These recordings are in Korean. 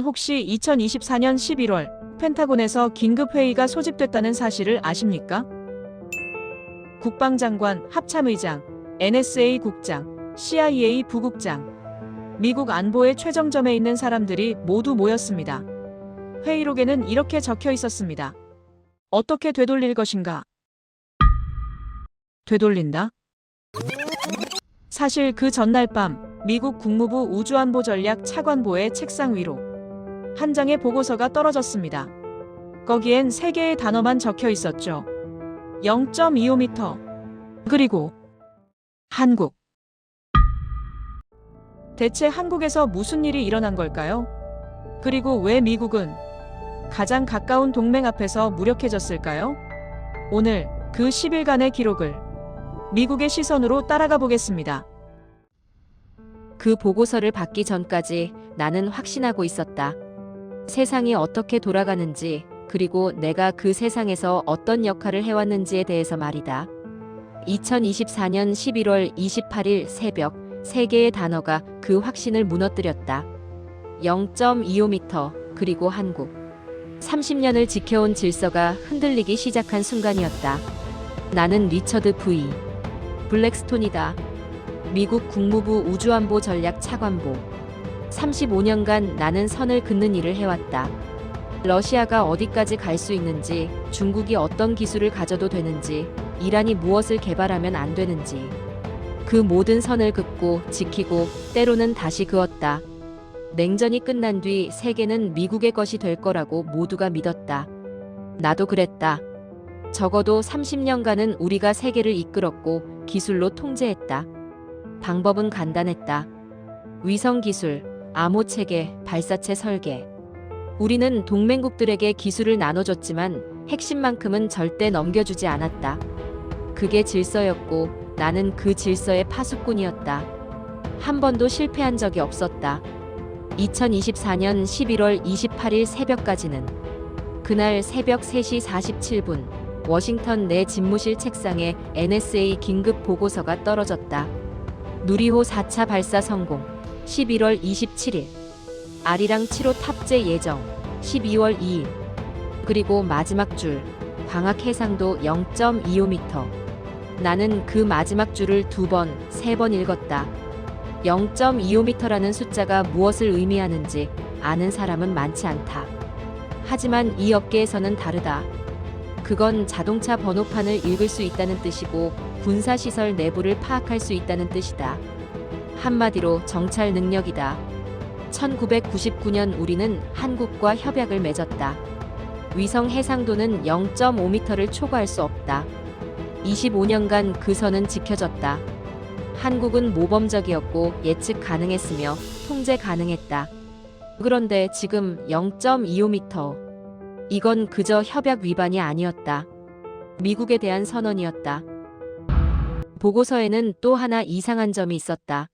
혹시 2024년 11월 펜타곤에서 긴급회의가 소집됐다는 사실을 아십니까? 국방장관, 합참의장, NSA 국장, CIA 부국장, 미국 안보의 최정점에 있는 사람들이 모두 모였습니다. 회의록에는 이렇게 적혀 있었습니다. 어떻게 되돌릴 것인가? 되돌린다? 사실 그 전날 밤 미국 국무부 우주안보 전략 차관보의 책상 위로 한 장의 보고서가 떨어졌습니다. 거기엔 3개의 단어만 적혀 있었죠. 0.25m. 그리고 한국. 대체 한국에서 무슨 일이 일어난 걸까요? 그리고 왜 미국은 가장 가까운 동맹 앞에서 무력해졌을까요? 오늘 그 10일간의 기록을 미국의 시선으로 따라가 보겠습니다. 그 보고서를 받기 전까지 나는 확신하고 있었다. 세상이 어떻게 돌아가는지, 그리고 내가 그 세상에서 어떤 역할을 해왔는지에 대해서 말이다. 2024년 11월 28일 새벽 3개의 단어가 그 확신을 무너뜨렸다. 0.25m, 그리고 한국. 30년을 지켜온 질서가 흔들리기 시작한 순간이었다. 나는 리처드 V. 블랙스톤이다. 미국 국무부 우주안보 전략 차관보. 35년간 나는 선을 긋는 일을 해왔다. 러시아가 어디까지 갈 수 있는지, 중국이 어떤 기술을 가져도 되는지, 이란이 무엇을 개발하면 안 되는지. 그 모든 선을 긋고 지키고 때로는 다시 그었다. 냉전이 끝난 뒤 세계는 미국의 것이 될 거라고 모두가 믿었다. 나도 그랬다. 적어도 30년간은 우리가 세계를 이끌었고 기술로 통제했다. 방법은 간단했다. 위성 기술, 암호 체계, 발사체 설계. 우리는 동맹국들에게 기술을 나눠줬지만 핵심만큼은 절대 넘겨주지 않았다. 그게 질서였고 나는 그 질서의 파수꾼이었다. 한 번도 실패한 적이 없었다. 2024년 11월 28일 새벽까지는. 그날 새벽 3시 47분 워싱턴 내 집무실 책상에 NSA 긴급 보고서가 떨어졌다. 누리호 4차 발사 성공 11월 27일. 아리랑 7호 탑재 예정 12월 2일. 그리고 마지막 줄 광학 해상도 0.25m. 나는 그 마지막 줄을 2번, 3번 읽었다. 0.25m라는 숫자가 무엇을 의미하는지 아는 사람은 많지 않다. 하지만 이 업계에서는 다르다. 그건 자동차 번호판을 읽을 수 있다는 뜻이고 군사시설 내부를 파악할 수 있다는 뜻이다. 한마디로 정찰 능력이다. 1999년 우리는 한국과 협약을 맺었다. 위성 해상도는 0.5m를 초과할 수 없다. 25년간 그 선은 지켜졌다. 한국은 모범적이었고 예측 가능했으며 통제 가능했다. 그런데 지금 0.25m. 이건 그저 협약 위반이 아니었다. 미국에 대한 선언이었다. 보고서에는 또 하나 이상한 점이 있었다.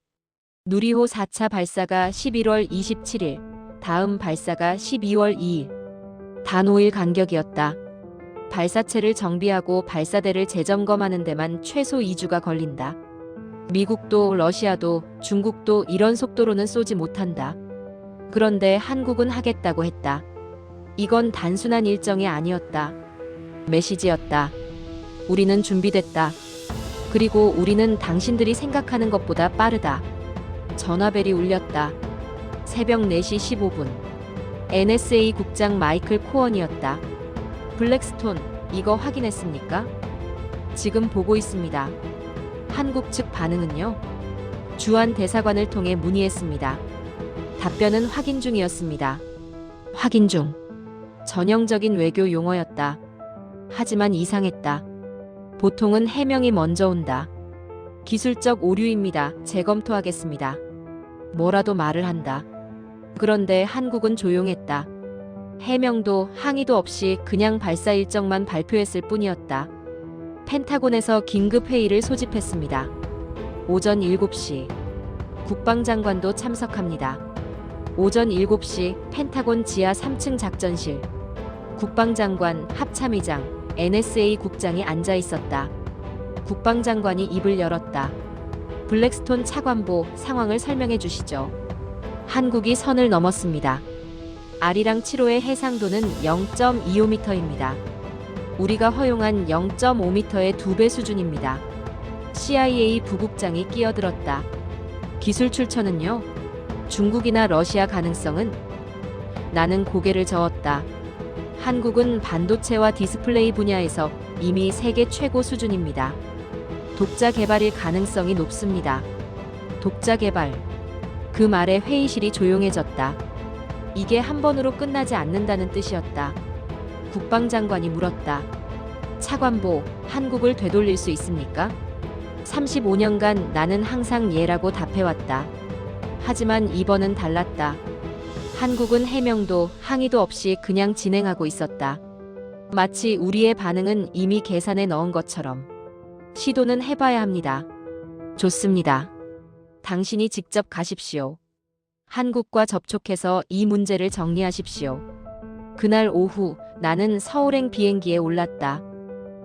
누리호 4차 발사가 11월 27일, 다음 발사가 12월 2일. 단 5일 간격이었다. 발사체를 정비하고 발사대를 재점검하는 데만 최소 2주가 걸린다. 미국도 러시아도 중국도 이런 속도로는 쏘지 못한다. 그런데 한국은 하겠다고 했다. 이건 단순한 일정이 아니었다. 메시지였다. 우리는 준비됐다. 그리고 우리는 당신들이 생각하는 것보다 빠르다. 전화벨이 울렸다. 새벽 4시 15분. NSA 국장 마이클 코언이었다. 블랙스톤, 이거 확인했습니까? 지금 보고 있습니다. 한국 측 반응은요? 주한 대사관을 통해 문의했습니다. 답변은 확인 중이었습니다. 확인 중. 전형적인 외교 용어였다. 하지만 이상했다. 보통은 해명이 먼저 온다. 기술적 오류입니다. 재검토하겠습니다. 뭐라도 말을 한다. 그런데 한국은 조용했다. 해명도 항의도 없이 그냥 발사 일정만 발표했을 뿐이었다. 펜타곤에서 긴급 회의를 소집했습니다. 오전 7시. 국방장관도 참석합니다. 오전 7시 펜타곤 지하 3층 작전실. 국방장관, 합참의장, NSA 국장이 앉아 있었다. 국방장관이 입을 열었다. 블랙스톤 차관보, 상황을 설명해 주시죠. 한국이 선을 넘었습니다. 아리랑 7호의 해상도는 0.25m입니다. 우리가 허용한 0.5m의 2배 수준입니다. CIA 부국장이 끼어들었다. 기술 출처는요? 중국이나 러시아 가능성은? 나는 고개를 저었다. 한국은 반도체와 디스플레이 분야에서 이미 세계 최고 수준입니다. 독자 개발일 가능성이 높습니다. 독자 개발. 그 말에 회의실이 조용해졌다. 이게 한 번으로 끝나지 않는다는 뜻이었다. 국방장관이 물었다. 차관보, 한국을 되돌릴 수 있습니까? 35년간 나는 항상 예라고 답해왔다. 하지만 이번은 달랐다. 한국은 해명도 항의도 없이 그냥 진행하고 있었다. 마치 우리의 반응은 이미 계산에 넣은 것처럼. 시도는 해봐야 합니다. 좋습니다. 당신이 직접 가십시오. 한국과 접촉해서 이 문제를 정리하십시오. 그날 오후 나는 서울행 비행기에 올랐다.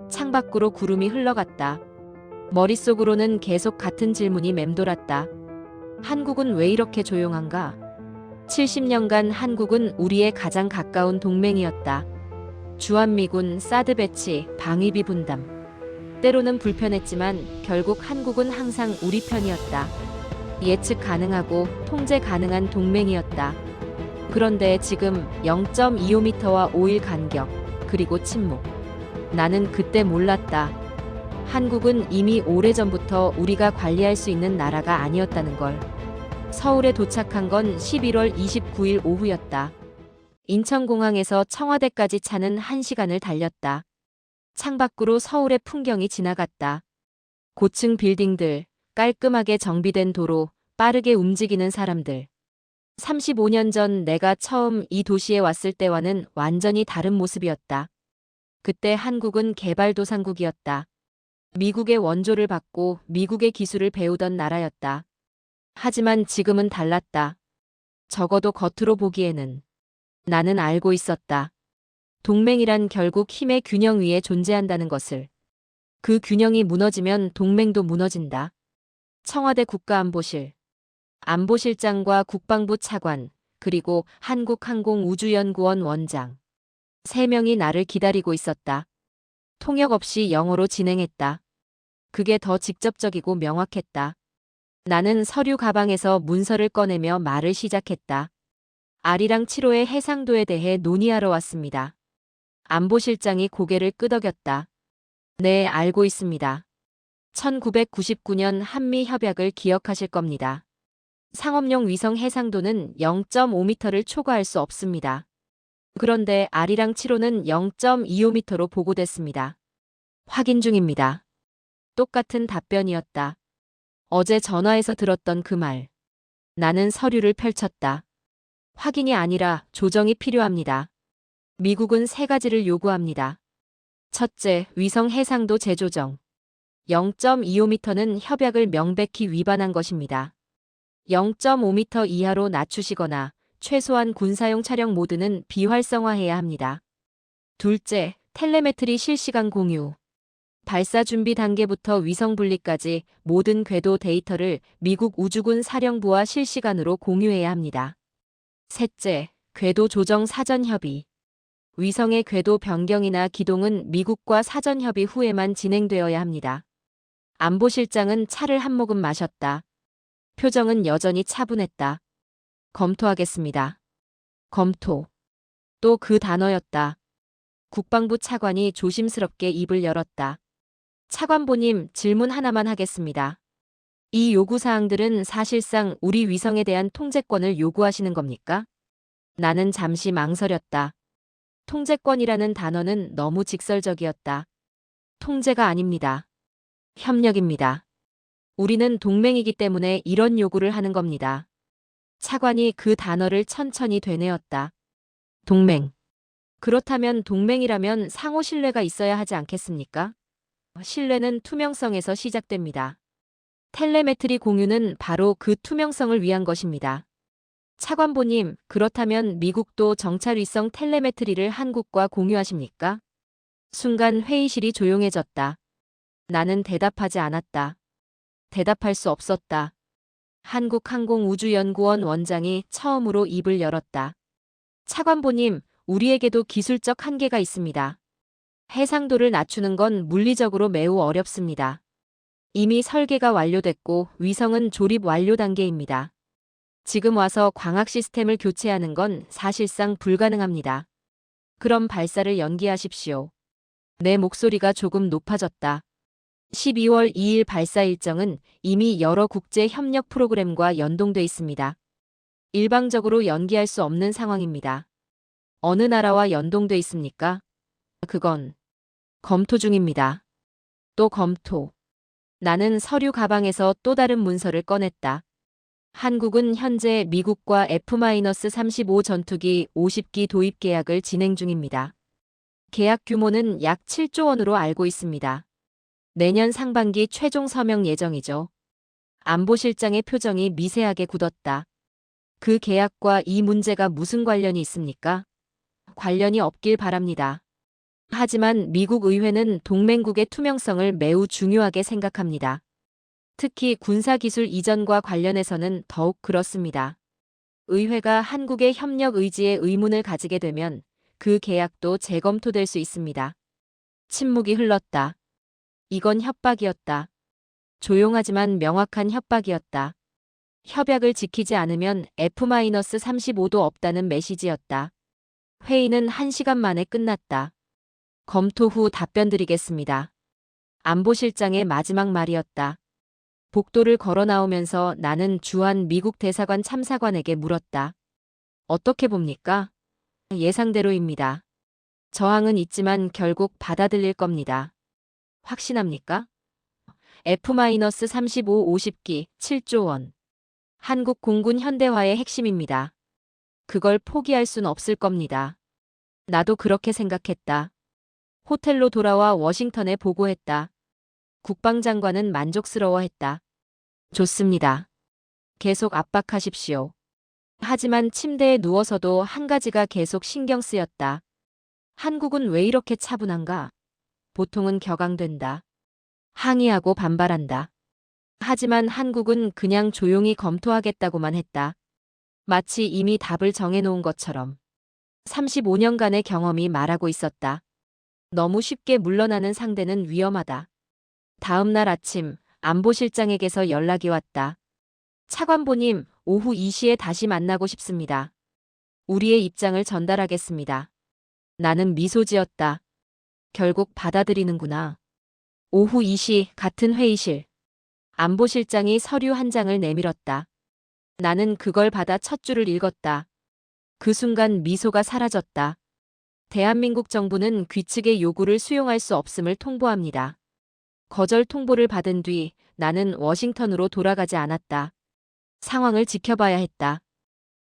창밖으로 구름이 흘러갔다. 머릿속으로는 계속 같은 질문이 맴돌았다. 한국은 왜 이렇게 조용한가? 70년간 한국은 우리의 가장 가까운 동맹이었다. 주한미군, 사드 배치, 방위비 분담. 때로는 불편했지만 결국 한국은 항상 우리 편이었다. 예측 가능하고 통제 가능한 동맹이었다. 그런데 지금 0.25m와 5일 간격, 그리고 침묵. 나는 그때 몰랐다. 한국은 이미 오래전부터 우리가 관리할 수 있는 나라가 아니었다는 걸. 서울에 도착한 건 11월 29일 오후였다. 인천공항에서 청와대까지 차는 1시간을 달렸다. 창밖으로 서울의 풍경이 지나갔다. 고층 빌딩들, 깔끔하게 정비된 도로, 빠르게 움직이는 사람들. 35년 전 내가 처음 이 도시에 왔을 때와는 완전히 다른 모습이었다. 그때 한국은 개발도상국이었다. 미국의 원조를 받고 미국의 기술을 배우던 나라였다. 하지만 지금은 달랐다. 적어도 겉으로 보기에는. 나는 알고 있었다. 동맹이란 결국 힘의 균형 위에 존재한다는 것을. 그 균형이 무너지면 동맹도 무너진다. 청와대 국가안보실, 안보실장과 국방부 차관, 그리고 한국항공우주연구원 원장. 3명이 나를 기다리고 있었다. 통역 없이 영어로 진행했다. 그게 더 직접적이고 명확했다. 나는 서류 가방에서 문서를 꺼내며 말을 시작했다. 아리랑 7호의 해상도에 대해 논의하러 왔습니다. 안보실장이 고개를 끄덕였다. 네, 알고 있습니다. 1999년 한미협약을 기억하실 겁니다. 상업용 위성 해상도는 0.5m를 초과할 수 없습니다. 그런데 아리랑 7호는 0.25m로 보고됐습니다. 확인 중입니다. 똑같은 답변이었다. 어제 전화해서 들었던 그 말. 나는 서류를 펼쳤다. 확인이 아니라 조정이 필요합니다. 미국은 3가지를 요구합니다. 첫째, 위성 해상도 재조정. 0.25m는 협약을 명백히 위반한 것입니다. 0.5m 이하로 낮추시거나 최소한 군사용 차량 모드는 비활성화해야 합니다. 둘째, 텔레메트리 실시간 공유. 발사 준비 단계부터 위성 분리까지 모든 궤도 데이터를 미국 우주군 사령부와 실시간으로 공유해야 합니다. 셋째, 궤도 조정 사전 협의. 위성의 궤도 변경이나 기동은 미국과 사전 협의 후에만 진행되어야 합니다. 안보실장은 차를 한 모금 마셨다. 표정은 여전히 차분했다. 검토하겠습니다. 검토. 또 그 단어였다. 국방부 차관이 조심스럽게 입을 열었다. 차관보님, 질문 하나만 하겠습니다. 이 요구사항들은 사실상 우리 위성에 대한 통제권을 요구하시는 겁니까? 나는 잠시 망설였다. 통제권이라는 단어는 너무 직설적이었다. 통제가 아닙니다. 협력입니다. 우리는 동맹이기 때문에 이런 요구를 하는 겁니다. 차관이 그 단어를 천천히 되뇌었다. 동맹. 그렇다면 동맹이라면 상호 신뢰가 있어야 하지 않겠습니까? 신뢰는 투명성에서 시작됩니다. 텔레메트리 공유는 바로 그 투명성을 위한 것입니다. 차관보님, 그렇다면 미국도 정찰 위성 텔레메트리를 한국과 공유하십니까? 순간 회의실이 조용해졌다. 나는 대답하지 않았다. 대답할 수 없었다. 한국항공우주연구원 원장이 처음으로 입을 열었다. 차관보님, 우리에게도 기술적 한계가 있습니다. 해상도를 낮추는 건 물리적으로 매우 어렵습니다. 이미 설계가 완료됐고 위성은 조립 완료 단계입니다. 지금 와서 광학 시스템을 교체하는 건 사실상 불가능합니다. 그럼 발사를 연기하십시오. 내 목소리가 조금 높아졌다. 12월 2일 발사 일정은 이미 여러 국제 협력 프로그램과 연동돼 있습니다. 일방적으로 연기할 수 없는 상황입니다. 어느 나라와 연동돼 있습니까? 그건 검토 중입니다. 또 검토. 나는 서류 가방에서 또 다른 문서를 꺼냈다. 한국은 현재 미국과 F-35 전투기 50기 도입 계약을 진행 중입니다. 계약 규모는 약 7조 원으로 알고 있습니다. 내년 상반기 최종 서명 예정이죠. 안보실장의 표정이 미세하게 굳었다. 그 계약과 이 문제가 무슨 관련이 있습니까? 관련이 없길 바랍니다. 하지만 미국 의회는 동맹국의 투명성을 매우 중요하게 생각합니다. 특히 군사기술 이전과 관련해서는 더욱 그렇습니다. 의회가 한국의 협력 의지에 의문을 가지게 되면 그 계약도 재검토될 수 있습니다. 침묵이 흘렀다. 이건 협박이었다. 조용하지만 명확한 협박이었다. 협약을 지키지 않으면 F-35도 없다는 메시지였다. 회의는 1시간 만에 끝났다. 검토 후 답변 드리겠습니다. 안보실장의 마지막 말이었다. 복도를 걸어 나오면서 나는 주한 미국 대사관 참사관에게 물었다. 어떻게 봅니까? 예상대로입니다. 저항은 있지만 결국 받아들일 겁니다. 확신합니까? F-35 50기 7조 원. 한국 공군 현대화의 핵심입니다. 그걸 포기할 순 없을 겁니다. 나도 그렇게 생각했다. 호텔로 돌아와 워싱턴에 보고했다. 국방장관은 만족스러워했다. 좋습니다. 계속 압박하십시오. 하지만 침대에 누워서도 한 가지가 계속 신경 쓰였다. 한국은 왜 이렇게 차분한가? 보통은 격앙된다. 항의하고 반발한다. 하지만 한국은 그냥 조용히 검토하겠다고만 했다. 마치 이미 답을 정해놓은 것처럼. 35년간의 경험이 말하고 있었다. 너무 쉽게 물러나는 상대는 위험하다. 다음 날 아침 안보실장에게서 연락이 왔다. 차관보님, 오후 2시에 다시 만나고 싶습니다. 우리의 입장을 전달하겠습니다. 나는 미소 지었다. 결국 받아들이는구나. 오후 2시 같은 회의실. 안보실장이 서류 한 장을 내밀었다. 나는 그걸 받아 첫 줄을 읽었다. 그 순간 미소가 사라졌다. 대한민국 정부는 귀측의 요구를 수용할 수 없음을 통보합니다. 거절 통보를 받은 뒤 나는 워싱턴으로 돌아가지 않았다. 상황을 지켜봐야 했다.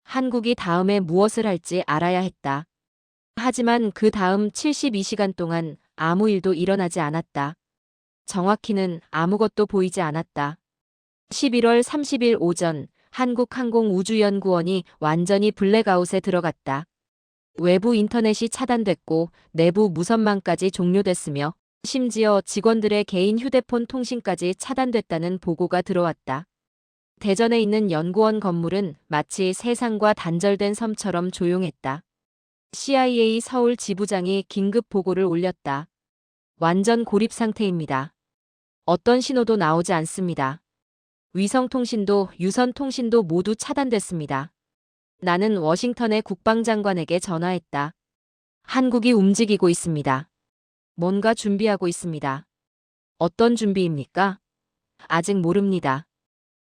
한국이 다음에 무엇을 할지 알아야 했다. 하지만 그 다음 72시간 동안 아무 일도 일어나지 않았다. 정확히는 아무것도 보이지 않았다. 11월 30일 오전 한국항공우주연구원이 완전히 블랙아웃에 들어갔다. 외부 인터넷이 차단됐고 내부 무선망까지 종료됐으며 심지어 직원들의 개인 휴대폰 통신까지 차단됐다는 보고가 들어왔다. 대전에 있는 연구원 건물은 마치 세상과 단절된 섬처럼 조용했다. CIA 서울 지부장이 긴급 보고를 올렸다. 완전 고립 상태입니다. 어떤 신호도 나오지 않습니다. 위성통신도 유선통신도 모두 차단됐습니다. 나는 워싱턴의 국방장관에게 전화했다. 한국이 움직이고 있습니다. 뭔가 준비하고 있습니다. 어떤 준비입니까? 아직 모릅니다.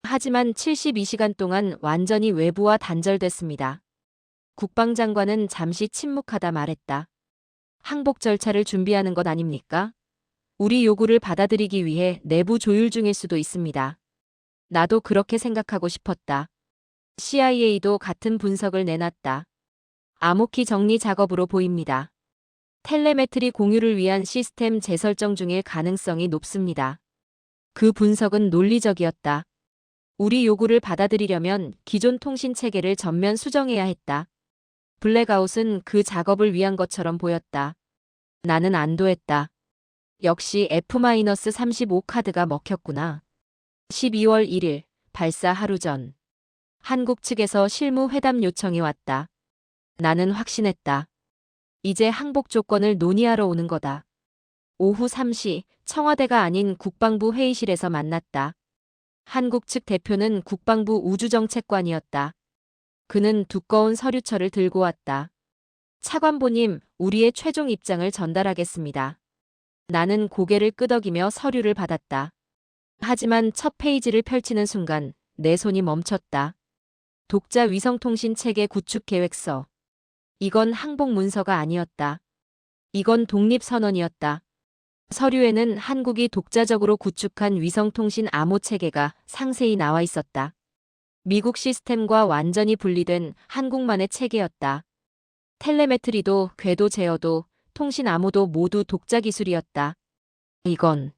하지만 72시간 동안 완전히 외부와 단절됐습니다. 국방장관은 잠시 침묵하다 말했다. 항복 절차를 준비하는 것 아닙니까? 우리 요구를 받아들이기 위해 내부 조율 중일 수도 있습니다. 나도 그렇게 생각하고 싶었다. CIA도 같은 분석을 내놨다. 암호키 정리 작업으로 보입니다. 텔레메트리 공유를 위한 시스템 재설정 중일 가능성이 높습니다. 그 분석은 논리적이었다. 우리 요구를 받아들이려면 기존 통신 체계를 전면 수정해야 했다. 블랙아웃은 그 작업을 위한 것처럼 보였다. 나는 안도했다. 역시 F-35 카드가 먹혔구나. 12월 1일, 발사 하루 전. 한국 측에서 실무 회담 요청이 왔다. 나는 확신했다. 이제 항복 조건을 논의하러 오는 거다. 오후 3시 청와대가 아닌 국방부 회의실에서 만났다. 한국 측 대표는 국방부 우주정책관이었다. 그는 두꺼운 서류철을 들고 왔다. 차관보님, 우리의 최종 입장을 전달하겠습니다. 나는 고개를 끄덕이며 서류를 받았다. 하지만 첫 페이지를 펼치는 순간 내 손이 멈췄다. 독자 위성통신 체계 구축 계획서. 이건 항복 문서가 아니었다. 이건 독립선언이었다. 서류에는 한국이 독자적으로 구축한 위성통신 암호 체계가 상세히 나와 있었다. 미국 시스템과 완전히 분리된 한국만의 체계였다. 텔레메트리도 궤도 제어도 통신 암호도 모두 독자 기술이었다. 이건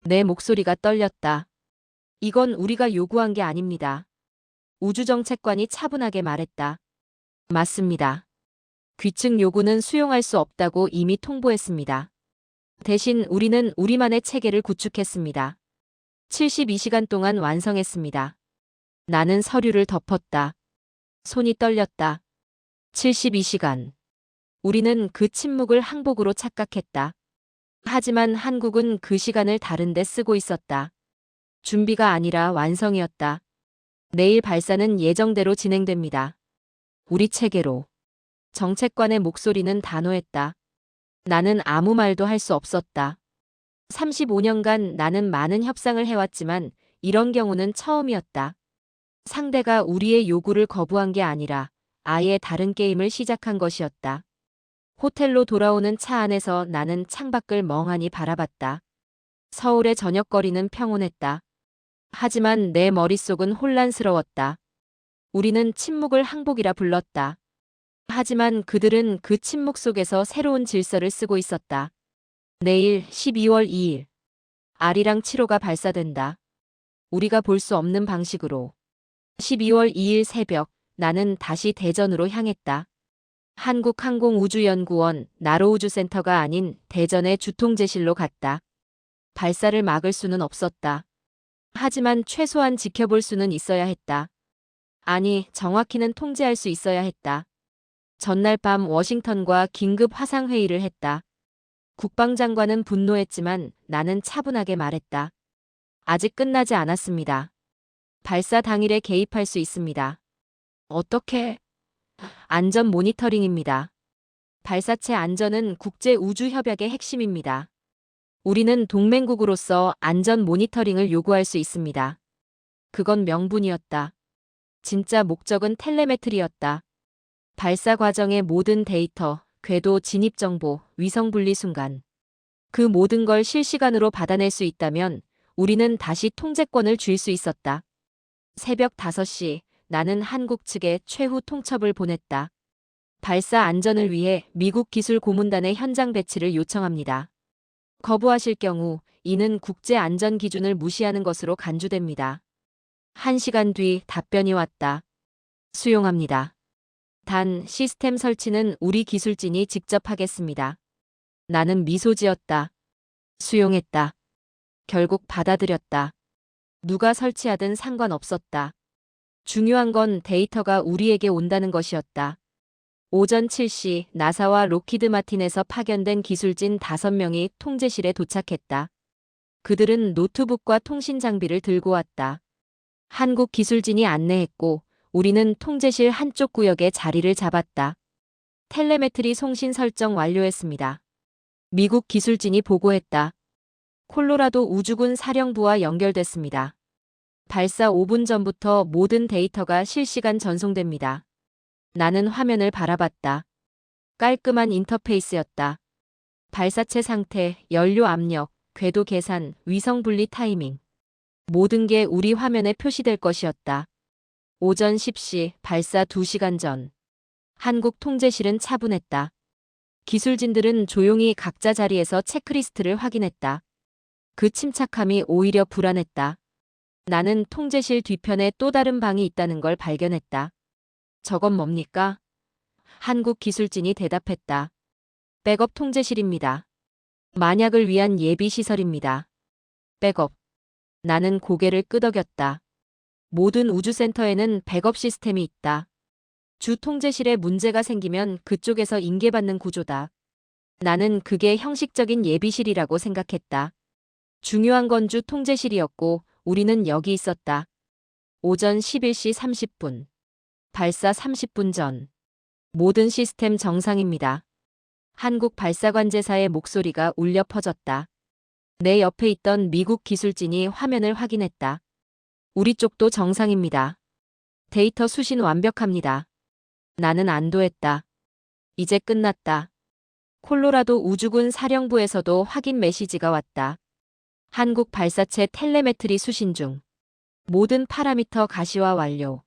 내 목소리가 떨렸다. 이건 우리가 요구한 게 아닙니다. 우주정책관이 차분하게 말했다. 맞습니다. 귀측 요구는 수용할 수 없다고 이미 통보했습니다. 대신 우리는 우리만의 체계를 구축했습니다. 72시간 동안 완성했습니다. 나는 서류를 덮었다. 손이 떨렸다. 72시간. 우리는 그 침묵을 항복으로 착각했다. 하지만 한국은 그 시간을 다른 데 쓰고 있었다. 준비가 아니라 완성이었다. 내일 발사는 예정대로 진행됩니다. 우리 체계로. 정책관의 목소리는 단호했다. 나는 아무 말도 할 수 없었다. 35년간 나는 많은 협상을 해왔지만 이런 경우는 처음이었다. 상대가 우리의 요구를 거부한 게 아니라 아예 다른 게임을 시작한 것이었다. 호텔로 돌아오는 차 안에서 나는 창밖을 멍하니 바라봤다. 서울의 저녁거리는 평온했다. 하지만 내 머릿속은 혼란스러웠다. 우리는 침묵을 항복이라 불렀다. 하지만 그들은 그 침묵 속에서 새로운 질서를 쓰고 있었다. 내일 12월 2일. 아리랑 7호가 발사된다. 우리가 볼 수 없는 방식으로. 12월 2일 새벽, 나는 다시 대전으로 향했다. 한국항공우주연구원 나로우주센터가 아닌 대전의 주통제실로 갔다. 발사를 막을 수는 없었다. 하지만 최소한 지켜볼 수는 있어야 했다. 아니, 정확히는 통제할 수 있어야 했다. 전날 밤 워싱턴과 긴급 화상회의를 했다. 국방장관은 분노했지만 나는 차분하게 말했다. 아직 끝나지 않았습니다. 발사 당일에 개입할 수 있습니다. 어떻게? 안전 모니터링입니다. 발사체 안전은 국제우주협약의 핵심입니다. 우리는 동맹국으로서 안전 모니터링을 요구할 수 있습니다. 그건 명분이었다. 진짜 목적은 텔레메트리였다. 발사 과정의 모든 데이터, 궤도 진입 정보, 위성 분리 순간. 그 모든 걸 실시간으로 받아낼 수 있다면 우리는 다시 통제권을 쥘 수 있었다. 새벽 5시, 나는 한국 측에 최후 통첩을 보냈다. 발사 안전을 위해 미국 기술 고문단의 현장 배치를 요청합니다. 거부하실 경우 이는 국제 안전 기준을 무시하는 것으로 간주됩니다. 1시간 뒤 답변이 왔다. 수용합니다. 단 시스템 설치는 우리 기술진이 직접 하겠습니다. 나는 미소 지었다. 수용했다. 결국 받아들였다. 누가 설치하든 상관없었다. 중요한 건 데이터가 우리에게 온다는 것이었다. 오전 7시 나사와 록히드 마틴에서 파견된 기술진 5명이 통제실에 도착했다. 그들은 노트북과 통신 장비를 들고 왔다. 한국 기술진이 안내했고 우리는 통제실 한쪽 구역에 자리를 잡았다. 텔레메트리 송신 설정 완료했습니다. 미국 기술진이 보고했다. 콜로라도 우주군 사령부와 연결됐습니다. 발사 5분 전부터 모든 데이터가 실시간 전송됩니다. 나는 화면을 바라봤다. 깔끔한 인터페이스였다. 발사체 상태, 연료 압력, 궤도 계산, 위성 분리 타이밍. 모든 게 우리 화면에 표시될 것이었다. 오전 10시, 발사 2시간 전. 한국 통제실은 차분했다. 기술진들은 조용히 각자 자리에서 체크리스트를 확인했다. 그 침착함이 오히려 불안했다. 나는 통제실 뒤편에 또 다른 방이 있다는 걸 발견했다. 저건 뭡니까? 한국 기술진이 대답했다. 백업 통제실입니다. 만약을 위한 예비 시설입니다. 백업. 나는 고개를 끄덕였다. 모든 우주센터에는 백업 시스템이 있다. 주 통제실에 문제가 생기면 그쪽에서 인계받는 구조다. 나는 그게 형식적인 예비실이라고 생각했다. 중요한 건 주 통제실이었고 우리는 여기 있었다. 오전 11시 30분. 발사 30분 전. 모든 시스템 정상입니다. 한국 발사관제사의 목소리가 울려 퍼졌다. 내 옆에 있던 미국 기술진이 화면을 확인했다. 우리 쪽도 정상입니다. 데이터 수신 완벽합니다. 나는 안도했다. 이제 끝났다. 콜로라도 우주군 사령부에서도 확인 메시지가 왔다. 한국 발사체 텔레메트리 수신 중. 모든 파라미터 가시화 완료.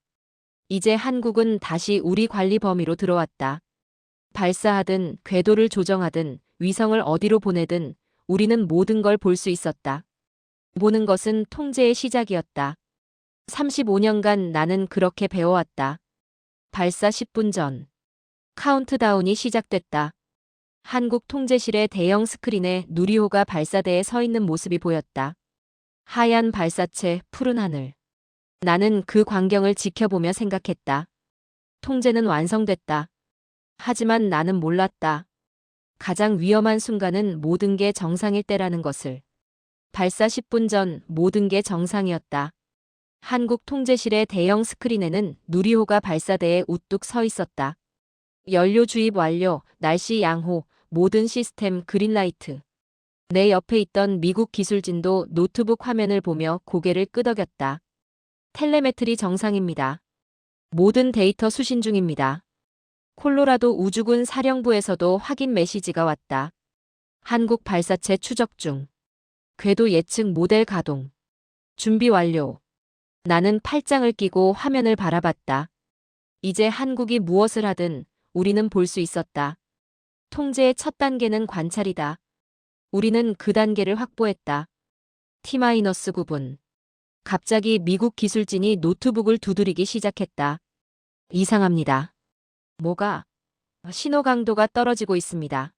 이제 한국은 다시 우리 관리 범위로 들어왔다. 발사하든 궤도를 조정하든 위성을 어디로 보내든 우리는 모든 걸 볼 수 있었다. 보는 것은 통제의 시작이었다. 35년간 나는 그렇게 배워왔다. 발사 10분 전. 카운트다운이 시작됐다. 한국 통제실의 대형 스크린에 누리호가 발사대에 서 있는 모습이 보였다. 하얀 발사체, 푸른 하늘. 나는 그 광경을 지켜보며 생각했다. 통제는 완성됐다. 하지만 나는 몰랐다. 가장 위험한 순간은 모든 게 정상일 때라는 것을. 발사 10분 전 모든 게 정상이었다. 한국 통제실의 대형 스크린에는 누리호가 발사대에 우뚝 서 있었다. 연료 주입 완료, 날씨 양호, 모든 시스템 그린라이트. 내 옆에 있던 미국 기술진도 노트북 화면을 보며 고개를 끄덕였다. 텔레메트리 정상입니다. 모든 데이터 수신 중입니다. 콜로라도 우주군 사령부에서도 확인 메시지가 왔다. 한국 발사체 추적 중. 궤도 예측 모델 가동. 준비 완료. 나는 팔짱을 끼고 화면을 바라봤다. 이제 한국이 무엇을 하든 우리는 볼 수 있었다. 통제의 첫 단계는 관찰이다. 우리는 그 단계를 확보했다. T-9분. 갑자기 미국 기술진이 노트북을 두드리기 시작했다. 이상합니다. 뭐가? 신호 강도가 떨어지고 있습니다.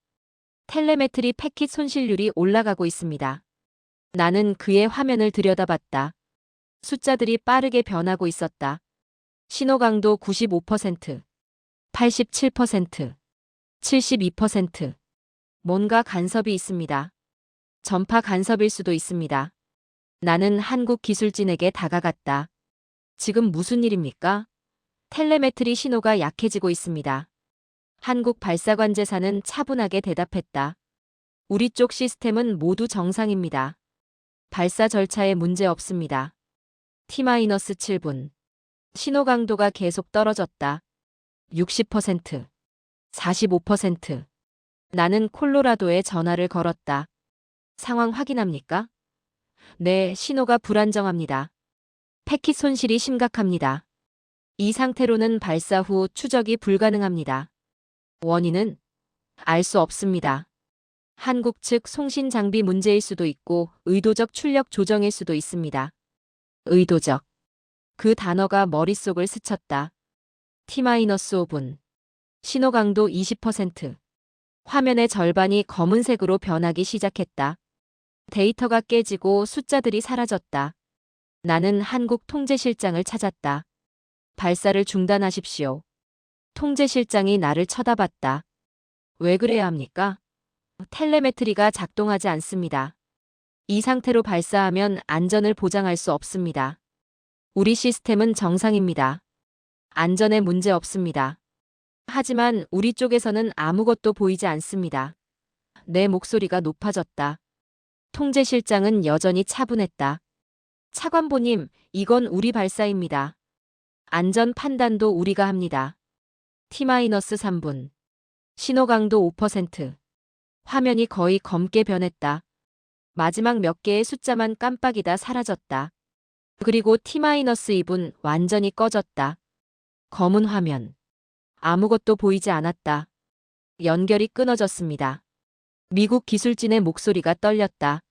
텔레메트리 패킷 손실률이 올라가고 있습니다. 나는 그의 화면을 들여다봤다. 숫자들이 빠르게 변하고 있었다. 신호 강도 95%, 87%, 72%. 뭔가 간섭이 있습니다. 전파 간섭일 수도 있습니다. 나는 한국 기술진에게 다가갔다. 지금 무슨 일입니까? 텔레메트리 신호가 약해지고 있습니다. 한국 발사관제사는 차분하게 대답했다. 우리 쪽 시스템은 모두 정상입니다. 발사 절차에 문제 없습니다. T-7분. 신호 강도가 계속 떨어졌다. 60%, 45%. 나는 콜로라도에 전화를 걸었다. 상황 확인합니까? 네, 신호가 불안정합니다. 패킷 손실이 심각합니다. 이 상태로는 발사 후 추적이 불가능합니다. 원인은 알 수 없습니다. 한국 측 송신 장비 문제일 수도 있고 의도적 출력 조정일 수도 있습니다. 의도적. 그 단어가 머릿속을 스쳤다. T-5분. 신호 강도 20%. 화면의 절반이 검은색으로 변하기 시작했다. 데이터가 깨지고 숫자들이 사라졌다. 나는 한국 통제실장을 찾았다. 발사를 중단하십시오. 통제실장이 나를 쳐다봤다. 왜 그래야 합니까? 텔레메트리가 작동하지 않습니다. 이 상태로 발사하면 안전을 보장할 수 없습니다. 우리 시스템은 정상입니다. 안전에 문제 없습니다. 하지만 우리 쪽에서는 아무것도 보이지 않습니다. 내 목소리가 높아졌다. 통제실장은 여전히 차분했다. 차관보님, 이건 우리 발사입니다. 안전 판단도 우리가 합니다. T-3분. 신호 강도 5%. 화면이 거의 검게 변했다. 마지막 몇 개의 숫자만 깜빡이다 사라졌다. 그리고 T-2분 완전히 꺼졌다. 검은 화면. 아무것도 보이지 않았다. 연결이 끊어졌습니다. 미국 기술진의 목소리가 떨렸다.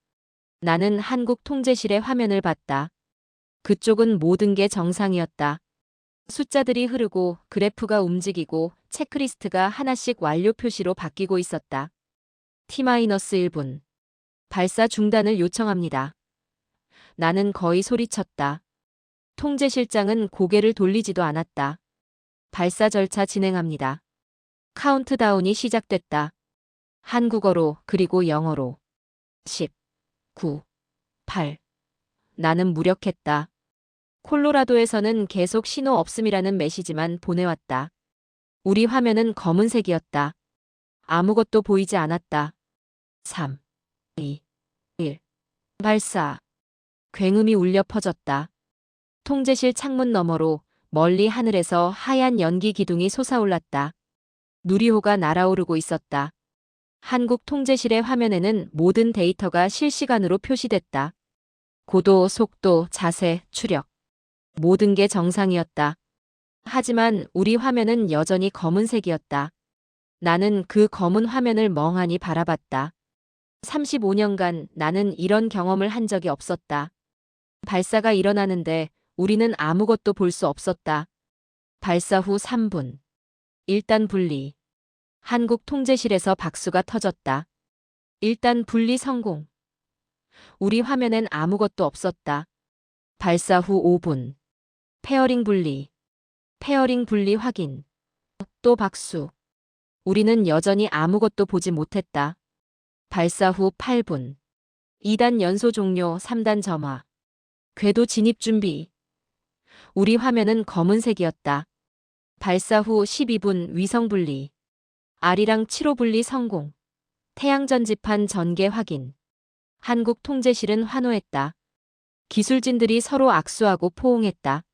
나는 한국 통제실의 화면을 봤다. 그쪽은 모든 게 정상이었다. 숫자들이 흐르고 그래프가 움직이고 체크리스트가 하나씩 완료 표시로 바뀌고 있었다. T-1분. 발사 중단을 요청합니다. 나는 거의 소리쳤다. 통제실장은 고개를 돌리지도 않았다. 발사 절차 진행합니다. 카운트다운이 시작됐다. 한국어로 그리고 영어로. 10, 9, 8. 나는 무력했다. 콜로라도에서는 계속 신호 없음이라는 메시지만 보내왔다. 우리 화면은 검은색이었다. 아무것도 보이지 않았다. 3, 2, 1. 발사. 굉음이 울려 퍼졌다. 통제실 창문 너머로 멀리 하늘에서 하얀 연기 기둥이 솟아올랐다. 누리호가 날아오르고 있었다. 한국 통제실의 화면에는 모든 데이터가 실시간으로 표시됐다. 고도, 속도, 자세, 추력. 모든 게 정상이었다. 하지만 우리 화면은 여전히 검은색이었다. 나는 그 검은 화면을 멍하니 바라봤다. 35년간 나는 이런 경험을 한 적이 없었다. 발사가 일어나는데 우리는 아무것도 볼 수 없었다. 발사 후 3분. 일단 분리. 한국 통제실에서 박수가 터졌다. 일단 분리 성공. 우리 화면엔 아무것도 없었다. 발사 후 5분. 페어링 분리. 페어링 분리 확인. 또 박수. 우리는 여전히 아무것도 보지 못했다. 발사 후 8분. 2단 연소 종료, 3단 점화. 궤도 진입 준비. 우리 화면은 검은색이었다. 발사 후 12분 위성 분리. 아리랑 7호 분리 성공. 태양 전지판 전개 확인. 한국 통제실은 환호했다. 기술진들이 서로 악수하고 포옹했다.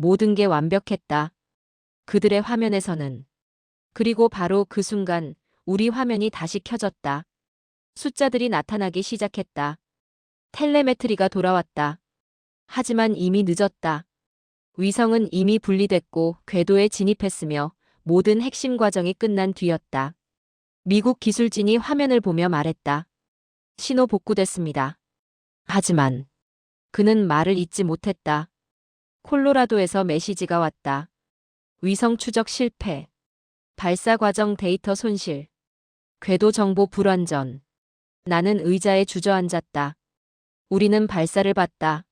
모든 게 완벽했다. 그들의 화면에서는. 그리고 바로 그 순간 우리 화면이 다시 켜졌다. 숫자들이 나타나기 시작했다. 텔레메트리가 돌아왔다. 하지만 이미 늦었다. 위성은 이미 분리됐고 궤도에 진입했으며 모든 핵심 과정이 끝난 뒤였다. 미국 기술진이 화면을 보며 말했다. 신호 복구됐습니다. 하지만 그는 말을 잇지 못했다. 콜로라도에서 메시지가 왔다. 위성 추적 실패. 발사 과정 데이터 손실. 궤도 정보 불완전. 나는 의자에 주저앉았다. 우리는 발사를 봤다.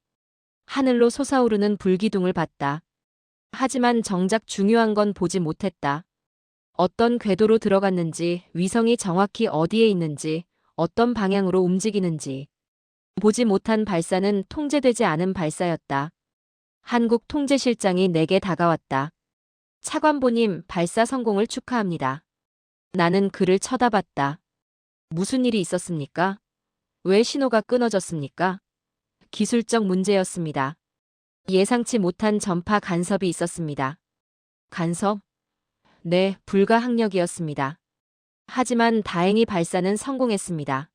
하늘로 솟아오르는 불기둥을 봤다. 하지만 정작 중요한 건 보지 못했다. 어떤 궤도로 들어갔는지, 위성이 정확히 어디에 있는지, 어떤 방향으로 움직이는지. 보지 못한 발사는 통제되지 않은 발사였다. 한국 통제실장이 내게 다가왔다. 차관보님, 발사 성공을 축하합니다. 나는 그를 쳐다봤다. 무슨 일이 있었습니까? 왜 신호가 끊어졌습니까? 기술적 문제였습니다. 예상치 못한 전파 간섭이 있었습니다. 간섭? 네, 불가항력이었습니다. 하지만 다행히 발사는 성공했습니다.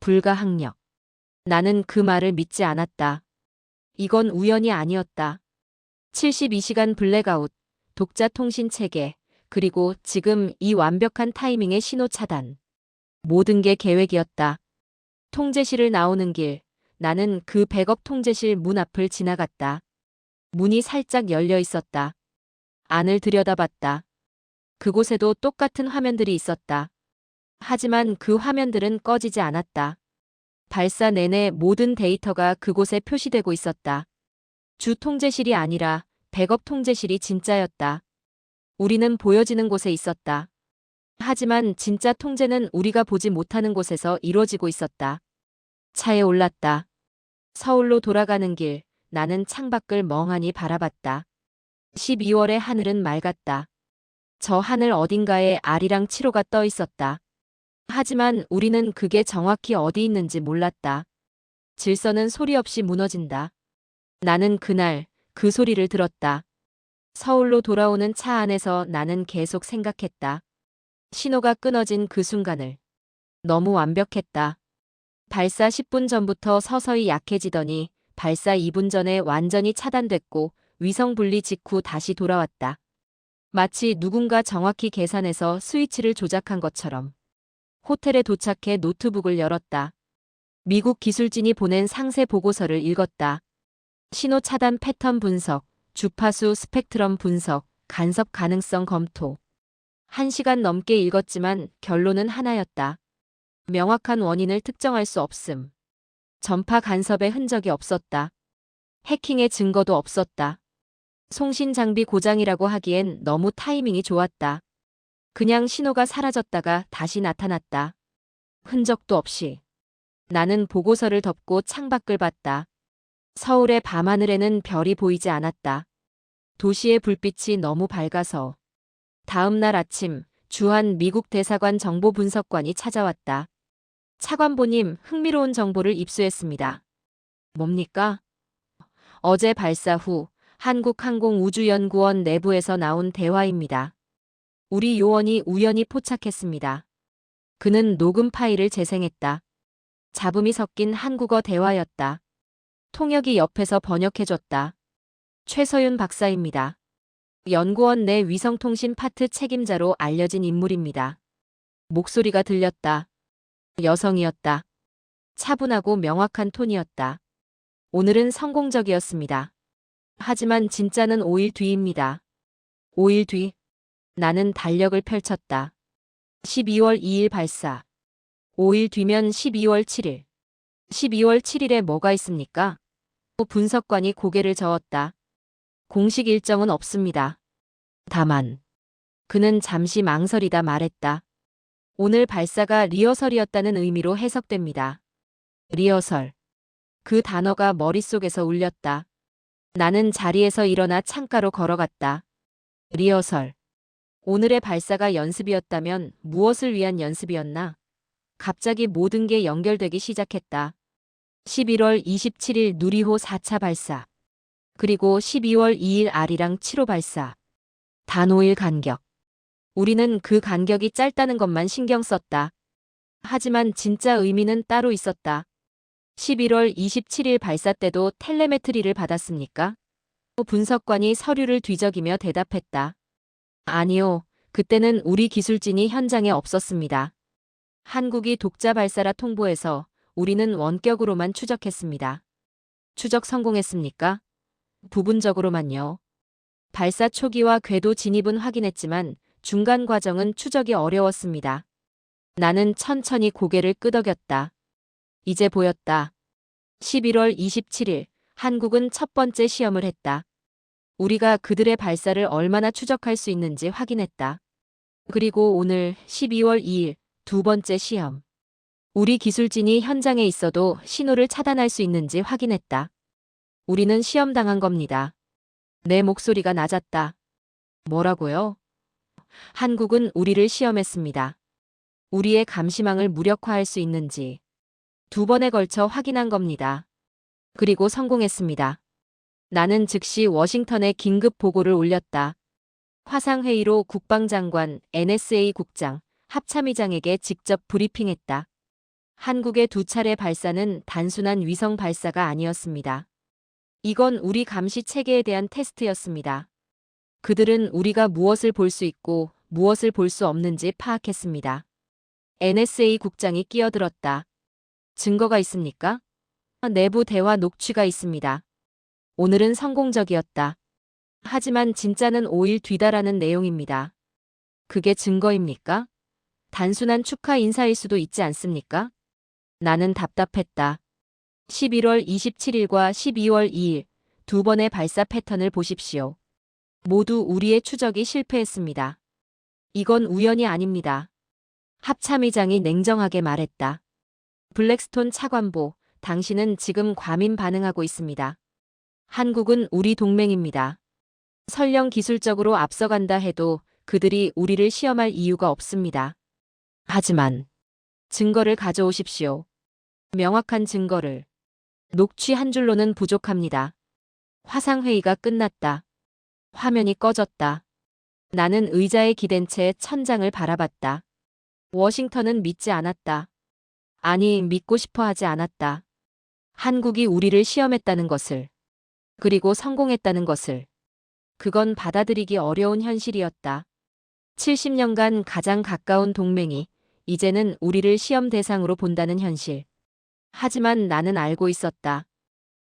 불가항력. 나는 그 말을 믿지 않았다. 이건 우연이 아니었다. 72시간 블랙아웃, 독자 통신 체계, 그리고 지금 이 완벽한 타이밍의 신호 차단. 모든 게 계획이었다. 통제실을 나오는 길, 나는 그 백업 통제실 문 앞을 지나갔다. 문이 살짝 열려 있었다. 안을 들여다봤다. 그곳에도 똑같은 화면들이 있었다. 하지만 그 화면들은 꺼지지 않았다. 발사 내내 모든 데이터가 그곳에 표시되고 있었다. 주 통제실이 아니라 백업 통제실이 진짜였다. 우리는 보여지는 곳에 있었다. 하지만 진짜 통제는 우리가 보지 못하는 곳에서 이루어지고 있었다. 차에 올랐다. 서울로 돌아가는 길, 나는 창밖을 멍하니 바라봤다. 12월의 하늘은 맑았다. 저 하늘 어딘가에 아리랑 7호가 떠 있었다. 하지만 우리는 그게 정확히 어디 있는지 몰랐다. 질서는 소리 없이 무너진다. 나는 그날 그 소리를 들었다. 서울로 돌아오는 차 안에서 나는 계속 생각했다. 신호가 끊어진 그 순간을. 너무 완벽했다. 발사 10분 전부터 서서히 약해지더니 발사 2분 전에 완전히 차단됐고 위성 분리 직후 다시 돌아왔다. 마치 누군가 정확히 계산해서 스위치를 조작한 것처럼. 호텔에 도착해 노트북을 열었다. 미국 기술진이 보낸 상세 보고서를 읽었다. 신호 차단 패턴 분석, 주파수 스펙트럼 분석, 간섭 가능성 검토. 1시간 넘게 읽었지만 결론은 하나였다. 명확한 원인을 특정할 수 없음. 전파 간섭의 흔적이 없었다. 해킹의 증거도 없었다. 송신 장비 고장이라고 하기엔 너무 타이밍이 좋았다. 그냥 신호가 사라졌다가 다시 나타났다. 흔적도 없이. 나는 보고서를 덮고 창밖을 봤다. 서울의 밤하늘에는 별이 보이지 않았다. 도시의 불빛이 너무 밝아서. 다음 날 아침, 주한 미국 대사관 정보분석관이 찾아왔다. 차관보님, 흥미로운 정보를 입수했습니다. 뭡니까? 어제 발사 후 한국항공우주연구원 내부에서 나온 대화입니다. 우리 요원이 우연히 포착했습니다. 그는 녹음 파일을 재생했다. 잡음이 섞인 한국어 대화였다. 통역이 옆에서 번역해줬다. 최서윤 박사입니다. 연구원 내 위성통신 파트 책임자로 알려진 인물입니다. 목소리가 들렸다. 여성이었다. 차분하고 명확한 톤이었다. 오늘은 성공적이었습니다. 하지만 진짜는 5일 뒤입니다. 5일 뒤. 나는 달력을 펼쳤다. 12월 2일 발사. 5일 뒤면 12월 7일. 12월 7일에 뭐가 있습니까? 분석관이 고개를 저었다. 공식 일정은 없습니다. 다만 그는 잠시 망설이다 말했다. 오늘 발사가 리허설이었다는 의미로 해석됩니다. 리허설. 그 단어가 머릿속에서 울렸다. 나는 자리에서 일어나 창가로 걸어갔다. 리허설. 오늘의 발사가 연습이었다면 무엇을 위한 연습이었나? 갑자기 모든 게 연결되기 시작했다. 11월 27일 누리호 4차 발사. 그리고 12월 2일 아리랑 7호 발사. 단 5일 간격. 우리는 그 간격이 짧다는 것만 신경 썼다. 하지만 진짜 의미는 따로 있었다. 11월 27일 발사 때도 텔레메트리를 받았습니까? 분석관이 서류를 뒤적이며 대답했다. 아니요, 그때는 우리 기술진이 현장에 없었습니다. 한국이 독자 발사라 통보해서 우리는 원격으로만 추적했습니다. 추적 성공했습니까? 부분적으로만요. 발사 초기와 궤도 진입은 확인했지만 중간 과정은 추적이 어려웠습니다. 나는 천천히 고개를 끄덕였다. 이제 보였다. 11월 27일, 한국은 첫 번째 시험을 했다. 우리가 그들의 발사를 얼마나 추적할 수 있는지 확인했다. 그리고 오늘 12월 2일, 두 번째 시험. 우리 기술진이 현장에 있어도 신호를 차단할 수 있는지 확인했다. 우리는 시험당한 겁니다. 내 목소리가 낮았다. 뭐라고요? 한국은 우리를 시험했습니다. 우리의 감시망을 무력화할 수 있는지. 두 번에 걸쳐 확인한 겁니다. 그리고 성공했습니다. 나는 즉시 워싱턴에 긴급 보고를 올렸다. 화상회의로 국방장관, NSA 국장, 합참의장에게 직접 브리핑했다. 한국의 두 차례 발사는 단순한 위성 발사가 아니었습니다. 이건 우리 감시 체계에 대한 테스트였습니다. 그들은 우리가 무엇을 볼 수 있고 무엇을 볼 수 없는지 파악했습니다. NSA 국장이 끼어들었다. 증거가 있습니까? 내부 대화 녹취가 있습니다. 오늘은 성공적이었다. 하지만 진짜는 5일 뒤다라는 내용입니다. 그게 증거입니까? 단순한 축하 인사일 수도 있지 않습니까? 나는 답답했다. 11월 27일과 12월 2일 두 번의 발사 패턴을 보십시오. 모두 우리의 추적이 실패했습니다. 이건 우연이 아닙니다. 합참의장이 냉정하게 말했다. 블랙스톤 차관보, 당신은 지금 과민 반응하고 있습니다. 한국은 우리 동맹입니다. 설령 기술적으로 앞서간다 해도 그들이 우리를 시험할 이유가 없습니다. 하지만 증거를 가져오십시오. 명확한 증거를. 녹취 한 줄로는 부족합니다. 화상회의가 끝났다. 화면이 꺼졌다. 나는 의자에 기댄 채 천장을 바라봤다. 워싱턴은 믿지 않았다. 아니, 믿고 싶어 하지 않았다. 한국이 우리를 시험했다는 것을. 그리고 성공했다는 것을. 그건 받아들이기 어려운 현실이었다. 70년간 가장 가까운 동맹이 이제는 우리를 시험 대상으로 본다는 현실. 하지만 나는 알고 있었다.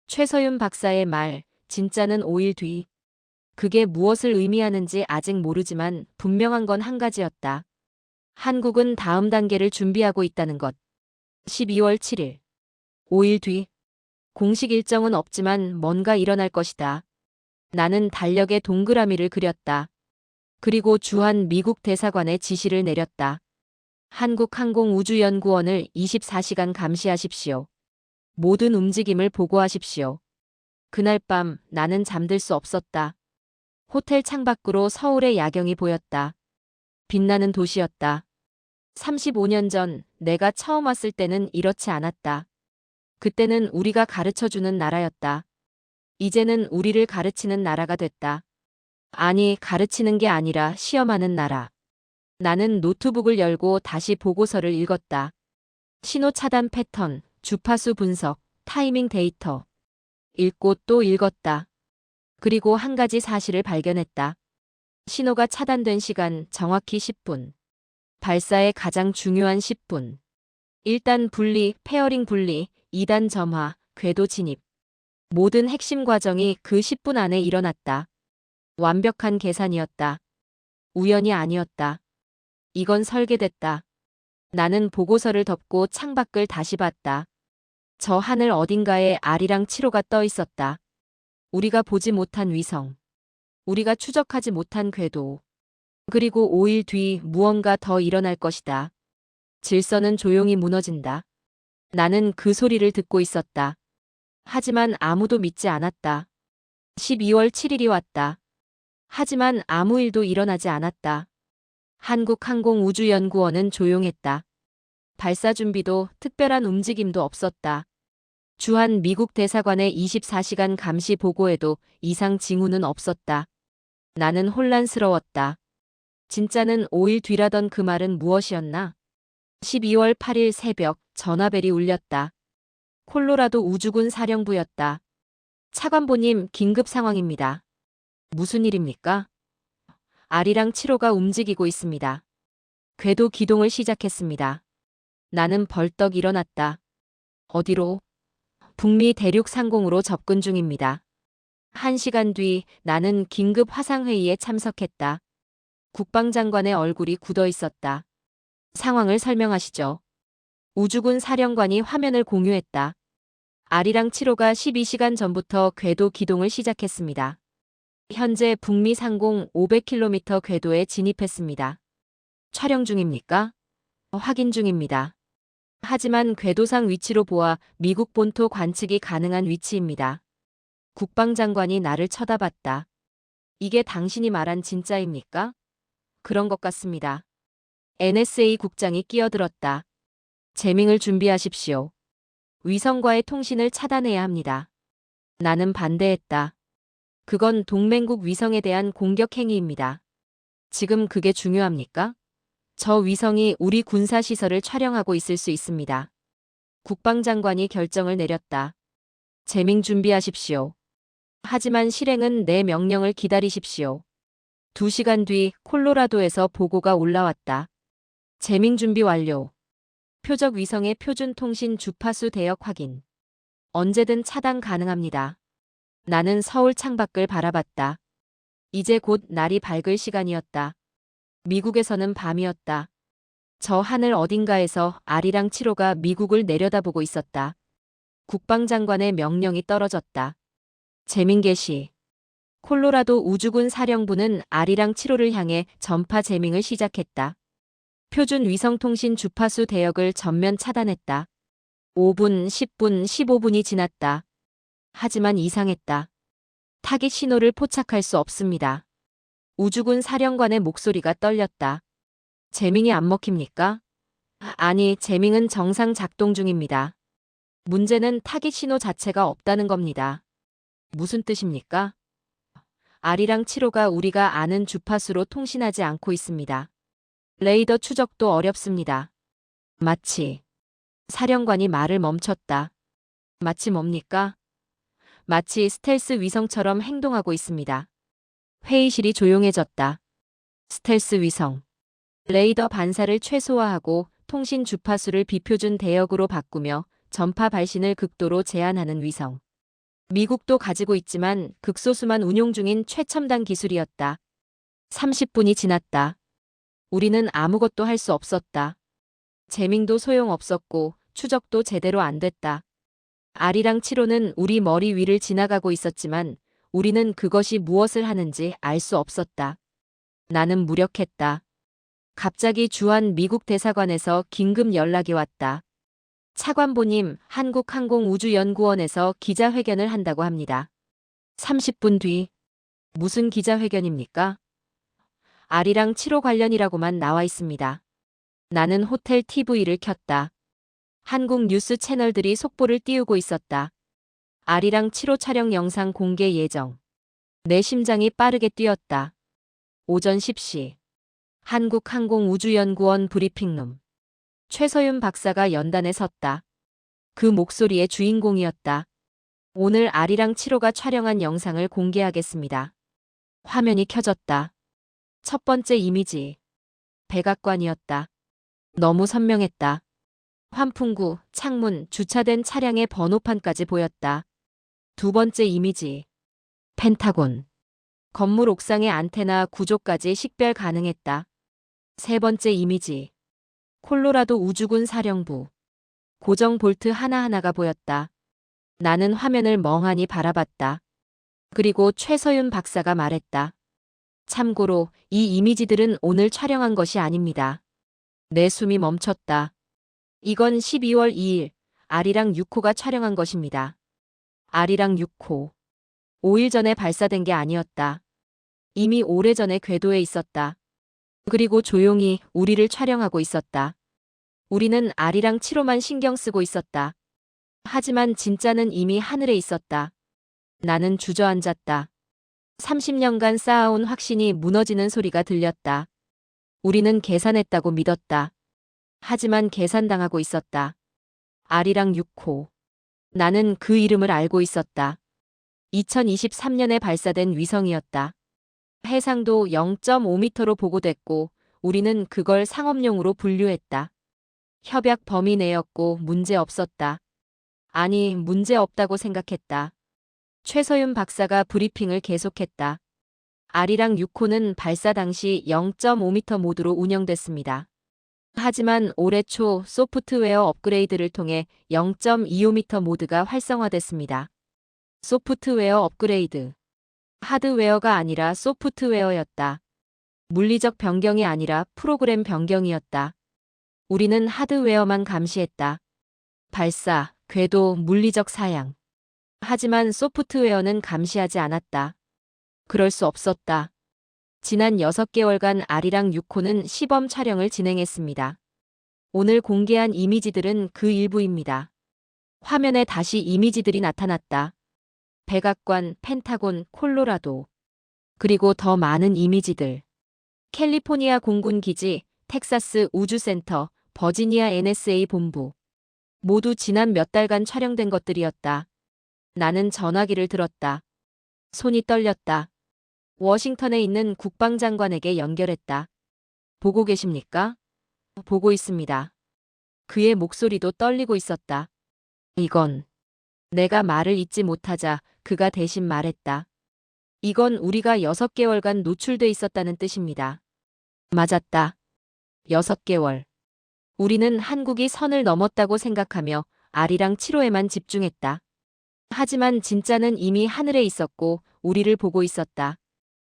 최서윤 박사의 말, 진짜는 5일 뒤. 그게 무엇을 의미하는지 아직 모르지만 분명한 건 한 가지였다. 한국은 다음 단계를 준비하고 있다는 것. 12월 7일. 5일 뒤. 공식 일정은 없지만 뭔가 일어날 것이다. 나는 달력에 동그라미를 그렸다. 그리고 주한 미국 대사관에 지시를 내렸다. 한국항공우주연구원을 24시간 감시하십시오. 모든 움직임을 보고하십시오. 그날 밤 나는 잠들 수 없었다. 호텔 창밖으로 서울의 야경이 보였다. 빛나는 도시였다. 35년 전 내가 처음 왔을 때는 이렇지 않았다. 그때는 우리가 가르쳐주는 나라였다. 이제는 우리를 가르치는 나라가 됐다. 아니, 가르치는 게 아니라 시험하는 나라. 나는 노트북을 열고 다시 보고서를 읽었다. 신호 차단 패턴, 주파수 분석, 타이밍 데이터. 읽고 또 읽었다. 그리고 한 가지 사실을 발견했다. 신호가 차단된 시간 정확히 10분. 발사의 가장 중요한 10분. 1단 분리, 페어링 분리, 2단 점화, 궤도 진입. 모든 핵심 과정이 그 10분 안에 일어났다. 완벽한 계산이었다. 우연이 아니었다. 이건 설계됐다. 나는 보고서를 덮고 창밖을 다시 봤다. 저 하늘 어딘가에 R이랑 7호가 떠 있었다. 우리가 보지 못한 위성. 우리가 추적하지 못한 궤도. 그리고 5일 뒤 무언가 더 일어날 것이다. 질서는 조용히 무너진다. 나는 그 소리를 듣고 있었다. 하지만 아무도 믿지 않았다. 12월 7일이 왔다. 하지만 아무 일도 일어나지 않았다. 한국항공우주연구원은 조용했다. 발사 준비도 특별한 움직임도 없었다. 주한 미국 대사관의 24시간 감시 보고에도 이상 징후는 없었다. 나는 혼란스러웠다. 진짜는 5일 뒤라던 그 말은 무엇이었나? 12월 8일 새벽 전화벨이 울렸다. 콜로라도 우주군 사령부였다. 차관보님, 긴급 상황입니다. 무슨 일입니까? R이랑 7호가 움직이고 있습니다. 궤도 기동을 시작했습니다. 나는 벌떡 일어났다. 어디로? 북미 대륙 상공으로 접근 중입니다. 1시간 뒤 나는 긴급 화상회의에 참석했다. 국방장관의 얼굴이 굳어 있었다. 상황을 설명하시죠. 우주군 사령관이 화면을 공유했다. R이랑 7호가 12시간 전부터 궤도 기동을 시작했습니다. 현재 북미 상공 500km 궤도에 진입했습니다. 촬영 중입니까? 확인 중입니다. 하지만 궤도상 위치로 보아 미국 본토 관측이 가능한 위치입니다. 국방장관이 나를 쳐다봤다. 이게 당신이 말한 진짜입니까? 그런 것 같습니다. NSA 국장이 끼어들었다. 재밍을 준비하십시오. 위성과의 통신을 차단해야 합니다. 나는 반대했다. 그건 동맹국 위성에 대한 공격 행위입니다. 지금 그게 중요합니까? 저 위성이 우리 군사시설을 촬영하고 있을 수 있습니다. 국방장관이 결정을 내렸다. 재밍 준비하십시오. 하지만 실행은 내 명령을 기다리십시오. 2시간 뒤 콜로라도에서 보고가 올라왔다. 재밍 준비 완료. 표적 위성의 표준 통신 주파수 대역 확인. 언제든 차단 가능합니다. 나는 서울 창밖을 바라봤다. 이제 곧 날이 밝을 시간이었다. 미국에서는 밤이었다. 저 하늘 어딘가에서 R이랑 7호가 미국을 내려다보고 있었다. 국방장관의 명령이 떨어졌다. 재밍 개시. 콜로라도 우주군 사령부는 R이랑 7호를 향해 전파 재밍을 시작했다. 표준 위성통신 주파수 대역을 전면 차단했다. 5분, 10분, 15분이 지났다. 하지만 이상했다. 타깃 신호를 포착할 수 없습니다. 우주군 사령관의 목소리가 떨렸다. 재밍이 안 먹힙니까? 아니, 재밍은 정상 작동 중입니다. 문제는 타깃 신호 자체가 없다는 겁니다. 무슨 뜻입니까? R이랑 7호가 우리가 아는 주파수로 통신하지 않고 있습니다. 레이더 추적도 어렵습니다. 마치. 사령관이 말을 멈췄다. 마치 뭡니까? 마치 스텔스 위성처럼 행동하고 있습니다. 회의실이 조용해졌다. 스텔스 위성. 레이더 반사를 최소화하고 통신 주파수를 비표준 대역으로 바꾸며 전파 발신을 극도로 제한하는 위성. 미국도 가지고 있지만 극소수만 운용 중인 최첨단 기술이었다. 30분이 지났다. 우리는 아무것도 할 수 없었다. 재밍도 소용없었고 추적도 제대로 안 됐다. R이랑 7호는 우리 머리 위를 지나가고 있었지만 우리는 그것이 무엇을 하는지 알 수 없었다. 나는 무력했다. 갑자기 주한 미국 대사관에서 긴급 연락이 왔다. 차관보님, 한국항공우주연구원에서 기자회견을 한다고 합니다. 30분 뒤. 무슨 기자회견입니까? 아리랑 7호 관련이라고만 나와 있습니다. 나는 호텔 TV를 켰다. 한국 뉴스 채널들이 속보를 띄우고 있었다. 아리랑 7호 촬영 영상 공개 예정. 내 심장이 빠르게 뛰었다. 오전 10시. 한국항공우주연구원 브리핑룸. 최서윤 박사가 연단에 섰다. 그 목소리의 주인공이었다. 오늘 아리랑 7호가 촬영한 영상을 공개하겠습니다. 화면이 켜졌다. 첫 번째 이미지. 백악관이었다. 너무 선명했다. 환풍구, 창문, 주차된 차량의 번호판까지 보였다. 두 번째 이미지. 펜타곤. 건물 옥상의 안테나 구조까지 식별 가능했다. 세 번째 이미지. 콜로라도 우주군 사령부. 고정 볼트 하나하나가 보였다. 나는 화면을 멍하니 바라봤다. 그리고 최서윤 박사가 말했다. 참고로 이 이미지들은 오늘 촬영한 것이 아닙니다. 내 숨이 멈췄다. 이건 12월 2일 아리랑 6호가 촬영한 것입니다. 아리랑 6호. 5일 전에 발사된 게 아니었다. 이미 오래전에 궤도에 있었다. 그리고 조용히 우리를 촬영하고 있었다. 우리는 아리랑 7호만 신경 쓰고 있었다. 하지만 진짜는 이미 하늘에 있었다. 나는 주저앉았다. 30년간 쌓아온 확신이 무너지는 소리가 들렸다. 우리는 계산했다고 믿었다. 하지만 계산당하고 있었다. 아리랑 6호. 나는 그 이름을 알고 있었다. 2023년에 발사된 위성이었다. 해상도 0.5m로 보고됐고 우리는 그걸 상업용으로 분류했다. 협약 범위 내였고 문제 없었다. 아니, 문제 없다고 생각했다. 최서윤 박사가 브리핑을 계속했다. 아리랑 6호는 발사 당시 0.5m 모드로 운영됐습니다. 하지만 올해 초 소프트웨어 업그레이드를 통해 0.25m 모드가 활성화됐습니다. 소프트웨어 업그레이드. 하드웨어가 아니라 소프트웨어였다. 물리적 변경이 아니라 프로그램 변경이었다. 우리는 하드웨어만 감시했다. 발사, 궤도, 물리적 사양. 하지만 소프트웨어는 감시하지 않았다. 그럴 수 없었다. 지난 6개월간 아리랑 6호는 시범 촬영을 진행했습니다. 오늘 공개한 이미지들은 그 일부입니다. 화면에 다시 이미지들이 나타났다. 백악관, 펜타곤, 콜로라도. 그리고 더 많은 이미지들. 캘리포니아 공군 기지, 텍사스 우주센터, 버지니아 NSA 본부. 모두 지난 몇 달간 촬영된 것들이었다. 나는 전화기를 들었다. 손이 떨렸다. 워싱턴에 있는 국방장관에게 연결했다. 보고 계십니까? 보고 있습니다. 그의 목소리도 떨리고 있었다. 이건. 내가 말을 잇지 못하자 그가 대신 말했다. 이건 우리가 6개월간 노출돼 있었다는 뜻입니다. 맞았다. 6개월. 우리는 한국이 선을 넘었다고 생각하며 아리랑 7호에만 집중했다. 하지만 진짜는 이미 하늘에 있었고 우리를 보고 있었다.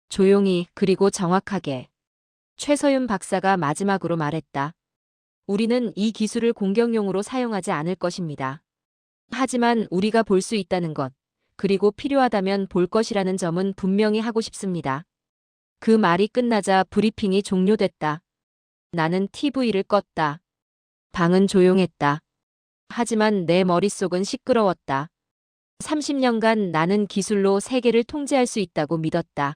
조용히 그리고 정확하게. 최서윤 박사가 마지막으로 말했다. 우리는 이 기술을 공격용으로 사용하지 않을 것입니다. 하지만 우리가 볼 수 있다는 것, 그리고 필요하다면 볼 것이라는 점은 분명히 하고 싶습니다. 그 말이 끝나자 브리핑이 종료됐다. 나는 TV를 껐다. 방은 조용했다. 하지만 내 머릿속은 시끄러웠다. 30년간 나는 기술로 세계를 통제할 수 있다고 믿었다.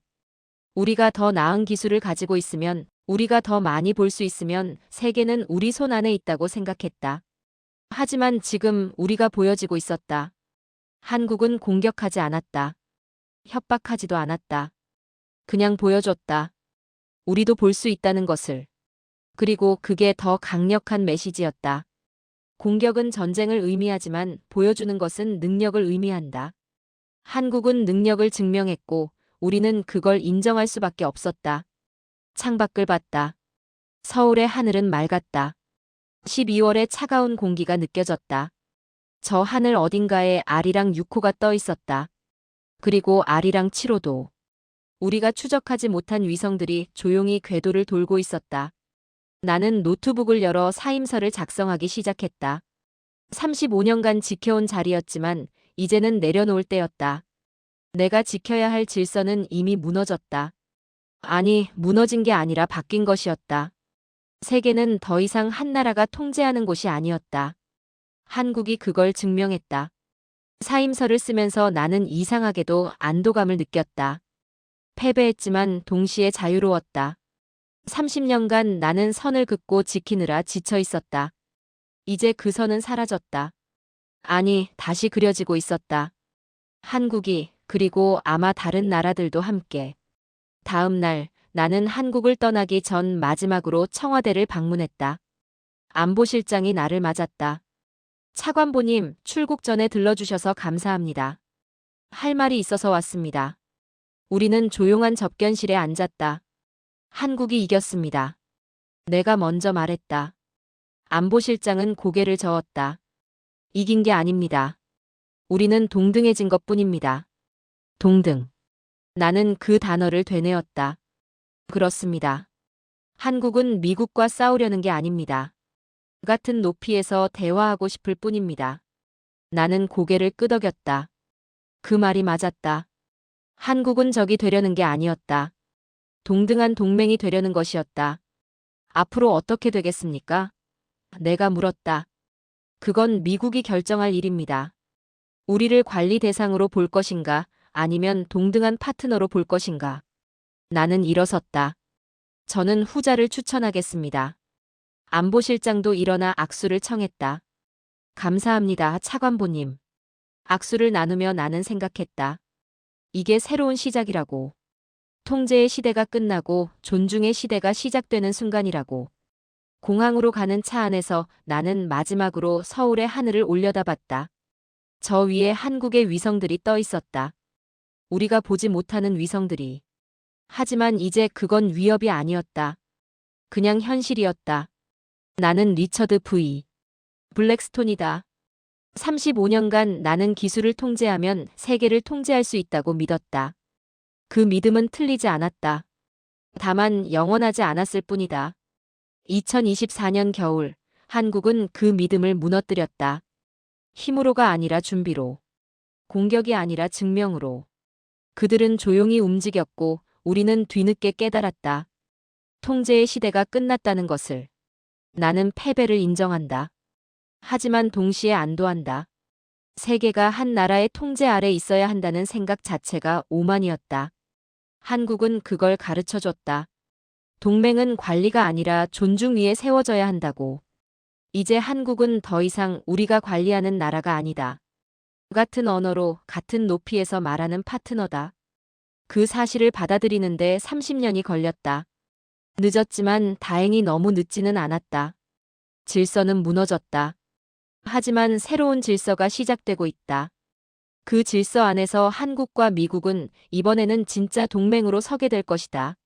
우리가 더 나은 기술을 가지고 있으면, 우리가 더 많이 볼 수 있으면 세계는 우리 손 안에 있다고 생각했다. 하지만 지금 우리가 보여지고 있었다. 한국은 공격하지 않았다. 협박하지도 않았다. 그냥 보여줬다. 우리도 볼 수 있다는 것을. 그리고 그게 더 강력한 메시지였다. 공격은 전쟁을 의미하지만 보여주는 것은 능력을 의미한다. 한국은 능력을 증명했고 우리는 그걸 인정할 수밖에 없었다. 창밖을 봤다. 서울의 하늘은 맑았다. 12월의 차가운 공기가 느껴졌다. 저 하늘 어딘가에 아리랑 6호가 떠 있었다. 그리고 아리랑 7호도. 우리가 추적하지 못한 위성들이 조용히 궤도를 돌고 있었다. 나는 노트북을 열어 사임서를 작성하기 시작했다. 35년간 지켜온 자리였지만 이제는 내려놓을 때였다. 내가 지켜야 할 질서는 이미 무너졌다. 아니, 무너진 게 아니라 바뀐 것이었다. 세계는 더 이상 한 나라가 통제하는 곳이 아니었다. 한국이 그걸 증명했다. 사임서를 쓰면서 나는 이상하게도 안도감을 느꼈다. 패배했지만 동시에 자유로웠다. 30년간 나는 선을 긋고 지키느라 지쳐 있었다. 이제 그 선은 사라졌다. 아니, 다시 그려지고 있었다. 한국이, 그리고 아마 다른 나라들도 함께. 다음 날, 나는 한국을 떠나기 전 마지막으로 청와대를 방문했다. 안보실장이 나를 맞았다. 차관보님, 출국 전에 들러주셔서 감사합니다. 할 말이 있어서 왔습니다. 우리는 조용한 접견실에 앉았다. 한국이 이겼습니다. 내가 먼저 말했다. 안보실장은 고개를 저었다. 이긴 게 아닙니다. 우리는 동등해진 것뿐입니다. 동등. 나는 그 단어를 되뇌었다. 그렇습니다. 한국은 미국과 싸우려는 게 아닙니다. 같은 높이에서 대화하고 싶을 뿐입니다. 나는 고개를 끄덕였다. 그 말이 맞았다. 한국은 적이 되려는 게 아니었다. 동등한 동맹이 되려는 것이었다. 앞으로 어떻게 되겠습니까? 내가 물었다. 그건 미국이 결정할 일입니다. 우리를 관리 대상으로 볼 것인가, 아니면 동등한 파트너로 볼 것인가. 나는 일어섰다. 저는 후자를 추천하겠습니다. 안보실장도 일어나 악수를 청했다. 감사합니다, 차관보님. 악수를 나누며 나는 생각했다. 이게 새로운 시작이라고. 통제의 시대가 끝나고 존중의 시대가 시작되는 순간이라고. 공항으로 가는 차 안에서 나는 마지막으로 서울의 하늘을 올려다봤다. 저 위에 한국의 위성들이 떠 있었다. 우리가 보지 못하는 위성들이. 하지만 이제 그건 위협이 아니었다. 그냥 현실이었다. 나는 리처드 V. 블랙스톤이다. 35년간 나는 기술을 통제하면 세계를 통제할 수 있다고 믿었다. 그 믿음은 틀리지 않았다. 다만 영원하지 않았을 뿐이다. 2024년 겨울, 한국은 그 믿음을 무너뜨렸다. 힘으로가 아니라 준비로. 공격이 아니라 증명으로. 그들은 조용히 움직였고 우리는 뒤늦게 깨달았다. 통제의 시대가 끝났다는 것을. 나는 패배를 인정한다. 하지만 동시에 안도한다. 세계가 한 나라의 통제 아래 있어야 한다는 생각 자체가 오만이었다. 한국은 그걸 가르쳐줬다. 동맹은 관리가 아니라 존중 위에 세워져야 한다고. 이제 한국은 더 이상 우리가 관리하는 나라가 아니다. 같은 언어로 같은 높이에서 말하는 파트너다. 그 사실을 받아들이는데 30년이 걸렸다. 늦었지만 다행히 너무 늦지는 않았다. 질서는 무너졌다. 하지만 새로운 질서가 시작되고 있다. 그 질서 안에서 한국과 미국은 이번에는 진짜 동맹으로 서게 될 것이다.